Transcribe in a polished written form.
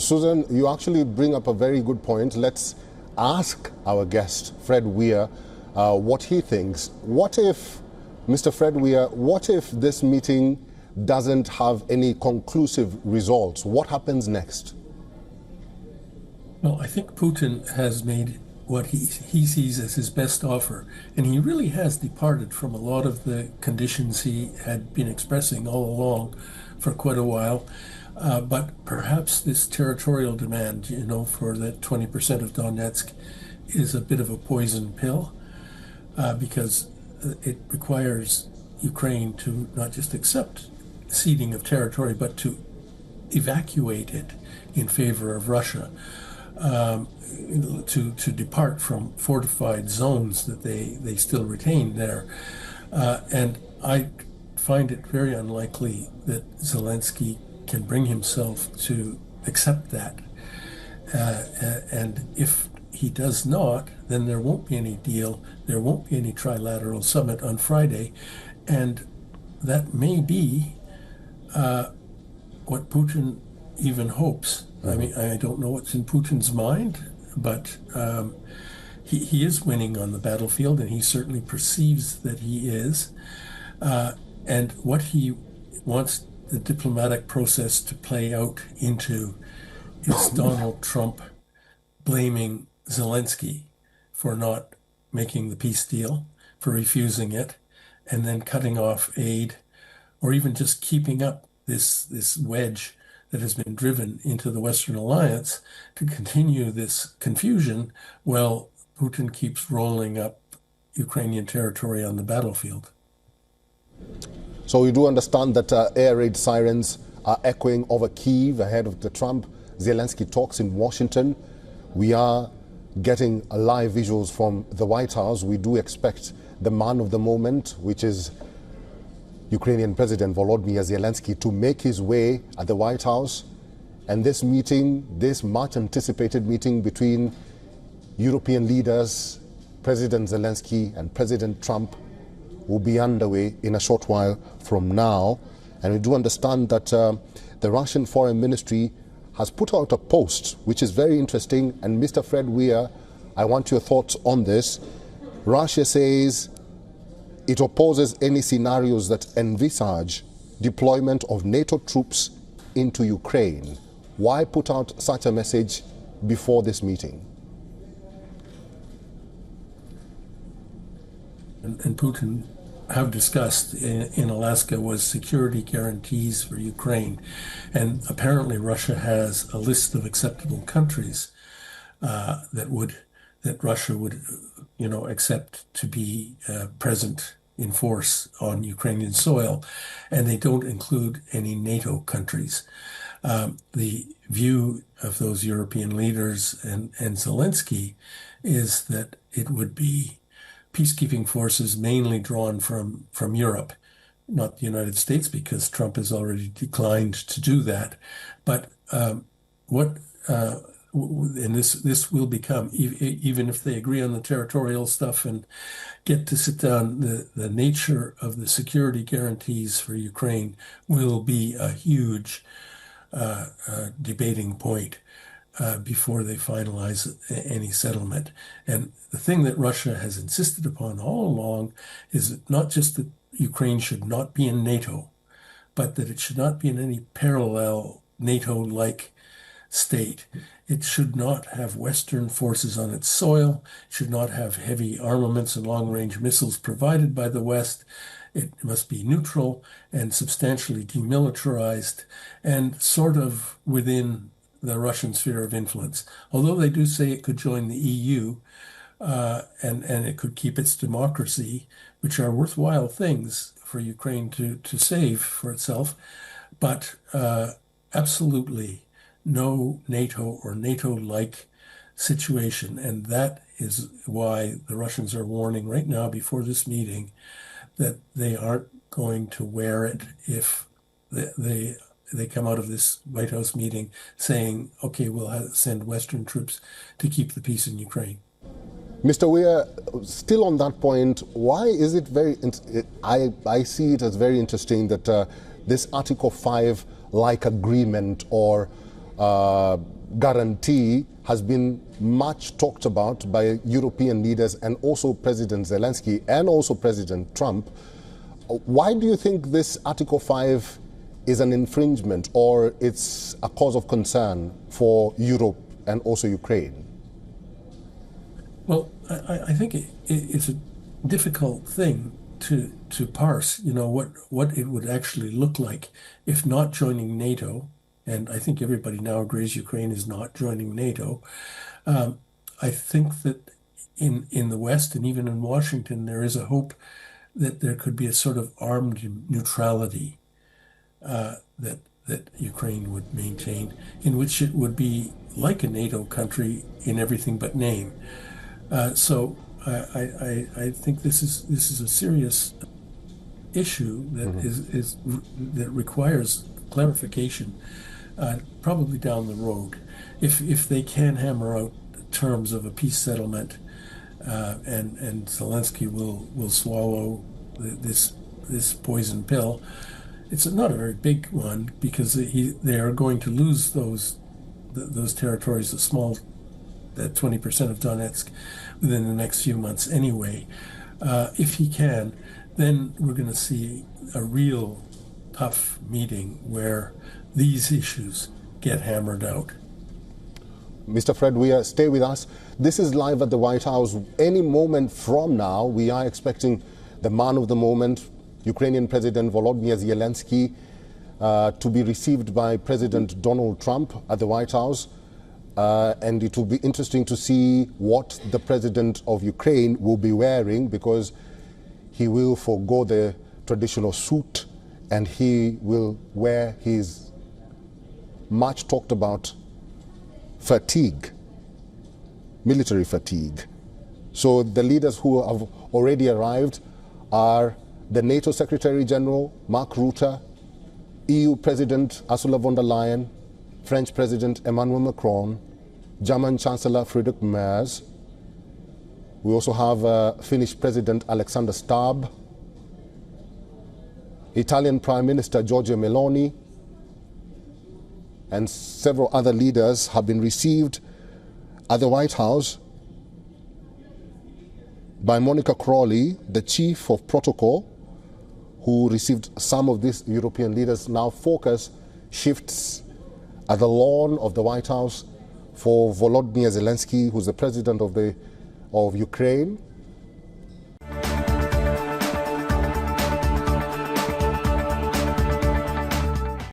Susan, you actually bring up a very good point. Let's ask our guest, Fred Weir, what he thinks. What if, Mr. Fred Weir, what if this meeting doesn't have any conclusive results? What happens next? Well, I think Putin has made what he sees as his best offer, and he really has departed from a lot of the conditions he had been expressing all along for quite a while. But perhaps this territorial demand, for the 20% of Donetsk is a bit of a poison pill, because it requires Ukraine to not just accept ceding of territory, but to evacuate it in favor of Russia, to depart from fortified zones that they still retain there. And I find it very unlikely that Zelensky can bring himself to accept that. And if he does not, then there won't be any deal, there won't be any trilateral summit on Friday, and that may be what Putin even hopes. I mean, I don't know what's in Putin's mind, but he is winning on the battlefield, and he certainly perceives that he is. And what he wants the diplomatic process to play out into is Donald Trump blaming Zelensky for not making the peace deal, for refusing it, and then cutting off aid, or even just keeping up this wedge that has been driven into the Western alliance to continue this confusion while Putin keeps rolling up Ukrainian territory on the battlefield. So you do understand that air raid sirens are echoing over Kyiv ahead of the Trump-Zelensky talks in Washington. We are getting live visuals from the White House. We do expect the man of the moment, which is Ukrainian President Volodymyr Zelensky, to make his way at the White House. And this meeting, this much anticipated meeting between European leaders, President Zelensky and President Trump, will be underway in a short while from now. And we do understand that the Russian Foreign Ministry has put out a post, which is very interesting. And Mr. Fred Weir, I want your thoughts on this. Russia says it opposes any scenarios that envisage deployment of NATO troops into Ukraine. Why put out such a message before this meeting? And Putin have discussed in Alaska was security guarantees for Ukraine. And apparently Russia has a list of acceptable countries that Russia would, accept to be present in force on Ukrainian soil, and they don't include any NATO countries. The view of those European leaders and Zelensky is that it would be peacekeeping forces mainly drawn from Europe, not the United States, because Trump has already declined to do that. But and this will become, even if they agree on the territorial stuff and get to sit down, the nature of the security guarantees for Ukraine will be a huge debating point before they finalize any settlement. And the thing that Russia has insisted upon all along is not just that Ukraine should not be in NATO, but that it should not be in any parallel NATO-like state. It should not have Western forces on its soil. It should not have heavy armaments and long-range missiles provided by the West. It must be neutral and substantially demilitarized and sort of within the Russian sphere of influence. Although they do say it could join the EU and it could keep its democracy, which are worthwhile things for Ukraine to save for itself, but absolutely no NATO or NATO-like situation. And that is why the Russians are warning right now before this meeting that they aren't going to wear it if they come out of this White House meeting saying, okay, we'll send Western troops to keep the peace in Ukraine. Mr. Weir, still on that point, why is it I see it as very interesting that this Article 5-like agreement or guarantee has been much talked about by European leaders and also President Zelensky and also President Trump. Why do you think this Article 5 is an infringement or it's a cause of concern for Europe and also Ukraine? Well, I think it's a difficult thing to parse, what it would actually look like if not joining NATO. And I think everybody now agrees Ukraine is not joining NATO. I think that in the West and even in Washington, there is a hope that there could be a sort of armed neutrality that Ukraine would maintain, in which it would be like a NATO country in everything but name. So I think this is a serious issue that that requires clarification, probably down the road. If they can hammer out terms of a peace settlement, and Zelensky will swallow this poison pill. It's not a very big one because they are going to lose those territories, that 20% of Donetsk, within the next few months anyway. If he can, then we're going to see a real tough meeting where these issues get hammered out. Mr. Fred Weir, stay with us. This is live at the White House. Any moment from now, we are expecting the man of the moment, Ukrainian President Volodymyr Zelensky, to be received by President Donald Trump at the White House. And it will be interesting to see what the President of Ukraine will be wearing, because he will forego the traditional suit and he will wear his much talked about fatigue, military fatigue. So the leaders who have already arrived are the NATO Secretary General, Mark Rutte, EU President Ursula von der Leyen, French President Emmanuel Macron, German Chancellor Friedrich Merz. We also have Finnish President Alexander Stubb, Italian Prime Minister Giorgia Meloni, and several other leaders have been received at the White House by Monica Crawley, the chief of protocol, who received some of these European leaders. Now focus shifts at the lawn of the White House for Volodymyr Zelensky, who's the president of Ukraine.